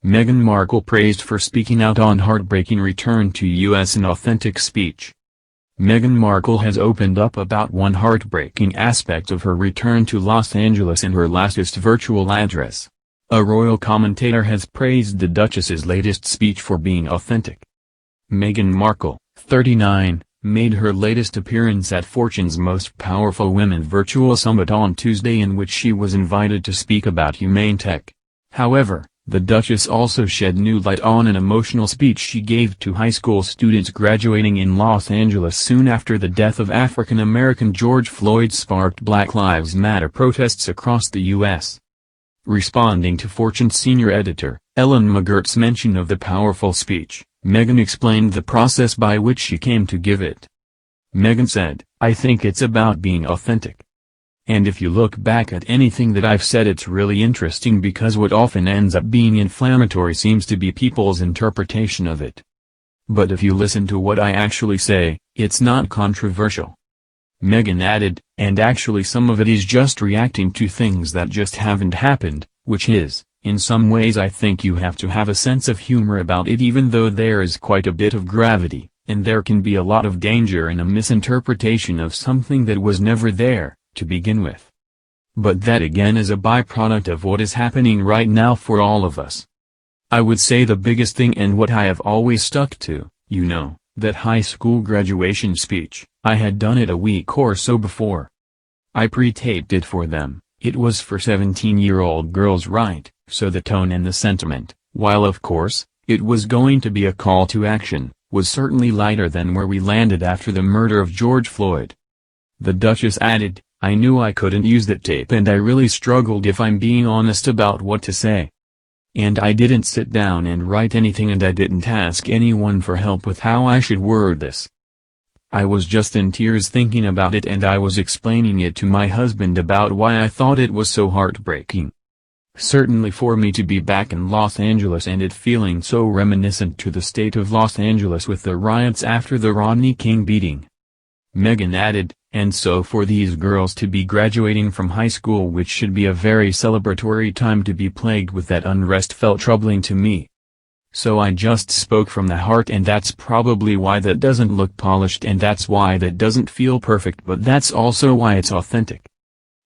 Meghan Markle praised for speaking out on heartbreaking return to U.S. and authentic speech. Meghan Markle has opened up about one heartbreaking aspect of her return to Los Angeles in her latest virtual address. A royal commentator has praised the Duchess's latest speech for being authentic. Meghan Markle, 39, made her latest appearance at Fortune's Most Powerful Women virtual summit on Tuesday, in which she was invited to speak about humane tech. However, the Duchess also shed new light on an emotional speech she gave to high school students graduating in Los Angeles soon after the death of African-American George Floyd sparked Black Lives Matter protests across the U.S. Responding to Fortune senior editor Ellen McGurk's mention of the powerful speech, Meghan explained the process by which she came to give it. Meghan said, "I think it's about being authentic. And if you look back at anything that I've said, it's really interesting because what often ends up being inflammatory seems to be people's interpretation of it. But if you listen to what I actually say, it's not controversial." Meghan added, "And actually some of it is just reacting to things that just haven't happened, which is, in some ways I think you have to have a sense of humor about it, even though there is quite a bit of gravity, and there can be a lot of danger in a misinterpretation of something that was never there to begin with. But that again is a byproduct of what is happening right now for all of us. I would say the biggest thing, and what I have always stuck to, that high school graduation speech, I had done it a week or so before. I pre-taped it for them. It was for 17-year-old girls, right? So the tone and the sentiment, while of course, it was going to be a call to action, was certainly lighter than where we landed after the murder of George Floyd." The Duchess added, "I knew I couldn't use that tape, and I really struggled, if I'm being honest, about what to say. And I didn't sit down and write anything, and I didn't ask anyone for help with how I should word this. I was just in tears thinking about it, and I was explaining it to my husband about why I thought it was so heartbreaking. Certainly for me to be back in Los Angeles and it feeling so reminiscent to the state of Los Angeles with the riots after the Rodney King beating." Meghan added, "And so for these girls to be graduating from high school, which should be a very celebratory time, to be plagued with that unrest felt troubling to me. So I just spoke from the heart, and that's probably why that doesn't look polished, and that's why that doesn't feel perfect, but that's also why it's authentic."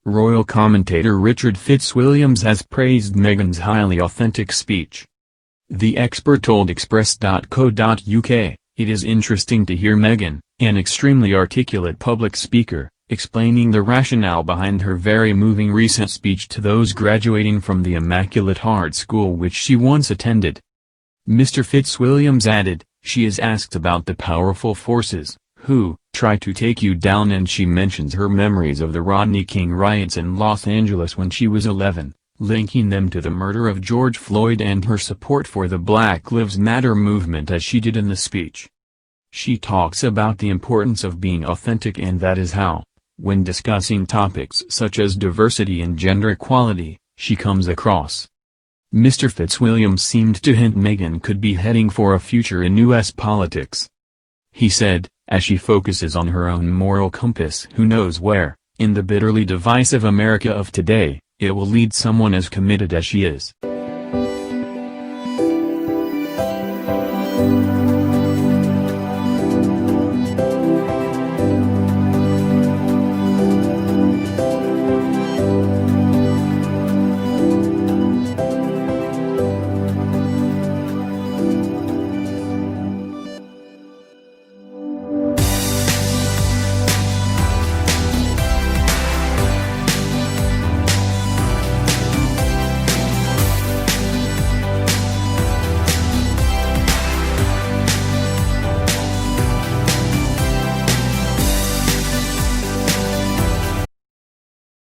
Royal commentator Richard Fitzwilliams has praised Meghan's highly authentic speech. The expert told Express.co.uk, "It is interesting to hear Meghan, an extremely articulate public speaker, explaining the rationale behind her very moving recent speech to those graduating from the Immaculate Heart School which she once attended." Mr. Fitzwilliams added, "She is asked about the powerful forces who try to take you down, and she mentions her memories of the Rodney King riots in Los Angeles when she was 11, linking them to the murder of George Floyd and her support for the Black Lives Matter movement as she did in the speech. She talks about the importance of being authentic, and that is how, when discussing topics such as diversity and gender equality, she comes across." Mr. Fitzwilliams seemed to hint Meghan could be heading for a future in U.S. politics. He said, "As she focuses on her own moral compass, who knows where, in the bitterly divisive America of today, it will lead someone as committed as she is."